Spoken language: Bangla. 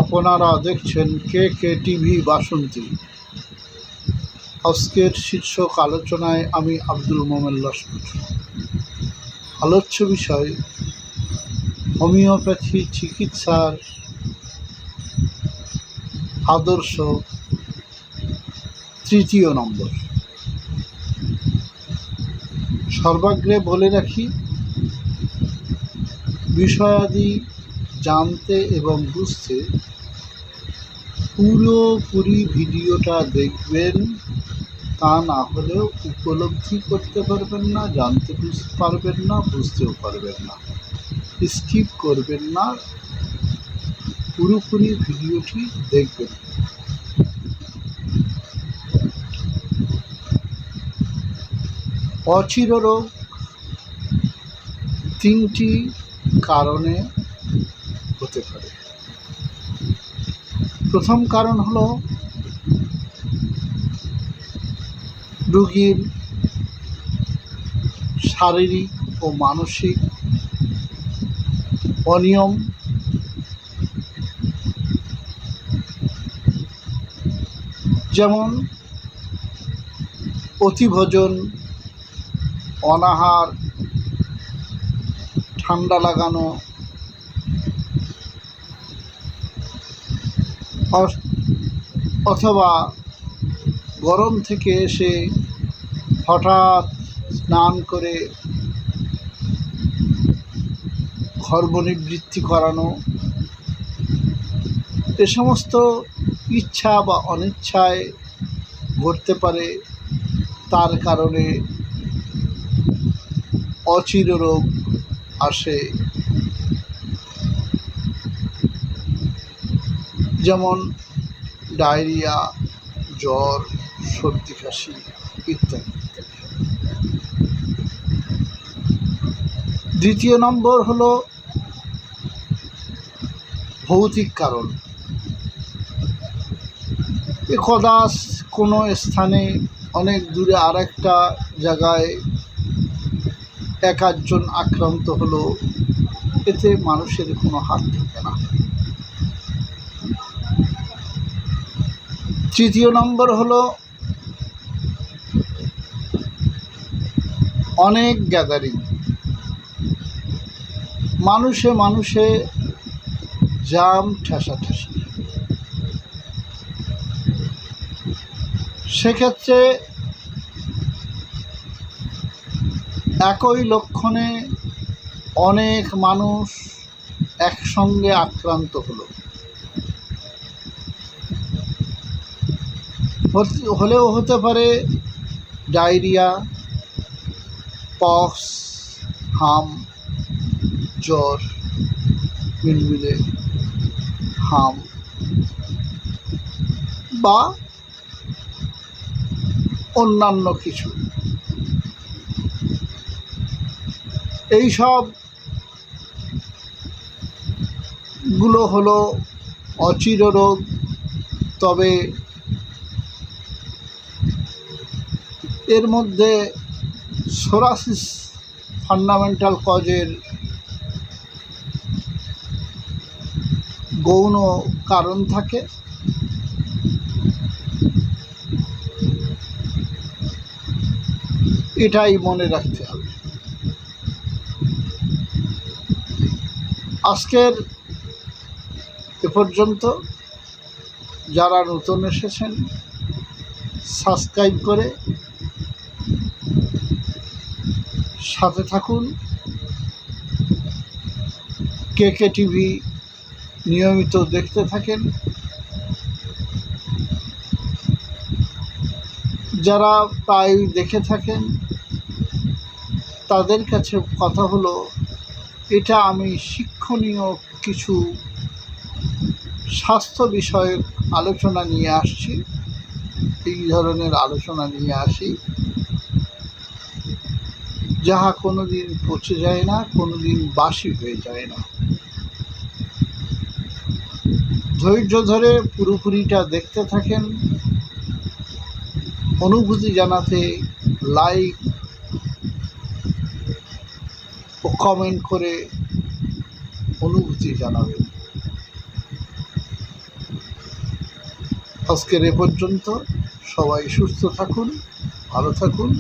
আপনারা দেখছেন কে টিভি বাসন্তী। আজকের শীর্ষক আলোচনায় আমি আব্দুল মোমেন লস্কর। আলোচ্য বিষয় হোমিওপ্যাথি চিকিৎসার আদর্শ, তৃতীয় নম্বর। সর্বাগ্রে বলে রাখি, বিষয়াদি জানতে এবং বুঝতে পুরোপুরি ভিডিওটা দেখবেন, তা না হলেও উপলব্ধি করতে পারবেন না, জানতে পারবেন না, বুঝতেও পারবেন না। স্কিপ করবেন না, পুরোপুরি ভিডিওটি দেখবেন। অচির রোগ তিনটি কারণে হতে পারে। প্রথম কারণ হলো রোগীর শারীরিক ও মানসিক অনিয়ম, যেমন অতিভোজন, অনাহার, ঠান্ডা লাগানো, অথবা গরম থেকে এসে হঠাৎ স্নান করে গর্ভনিবৃত্তি করানো। এ সমস্ত ইচ্ছা বা অনিচ্ছায় ঘটতে পারে, তার কারণে অচির রোগ আসে। যেমন ডায়রিয়া, জ্বর, সর্দি কাশি ইত্যাদি। দ্বিতীয় নম্বর হলো ভৌতিক কারণ। কদাচ কোনো স্থানে অনেক দূরে আর একটা জায়গায় এক আধজন আক্রান্ত হলো, এতে মানুষের কোনো হাত থাকে না। তৃতীয় নম্বর হলো অনেক গ্যাদারিং, মানুষে মানুষে জাম ঠেসাঠেসি। সেক্ষেত্রে একই লক্ষণে অনেক মানুষ একসঙ্গে আক্রান্ত হলেও হতে পারে ডায়রিয়া, পক্স, হাম, জ্বর, মিলমিলে হাম, বা অন্যান্য কিছু। এই সবগুলো হলো অচির রোগ। তবে এর মধ্যে সোরাসিস ফান্ডামেন্টাল কজের গৌণ কারণ থাকে। এটাই মনে রাখতে হবে। আজকের এ পর্যন্ত। যারা নতুন এসেছেন, সাবস্ক্রাইব করে সাথে থাকুন। কে টিভি নিয়মিত দেখতে থাকেন। যারা প্রায় দেখে থাকেন, তাদের কাছে কথা হলো, এটা আমি শিক্ষণীয় কিছু স্বাস্থ্য বিষয়ক আলোচনা নিয়ে আসছি। এই ধরনের আলোচনা নিয়ে আসি যাহা কোনো দিন পচে যায় না, কোনো দিন বাসি হয়ে যায় না। ধৈর্য ধরে পুরোপুরিটা দেখতে থাকেন। অনুভূতি জানাতে লাইক ও কমেন্ট করে অনুভূতি জানাবেন। আজকের এ পর্যন্ত। সবাই সুস্থ থাকুন, ভালো থাকুন।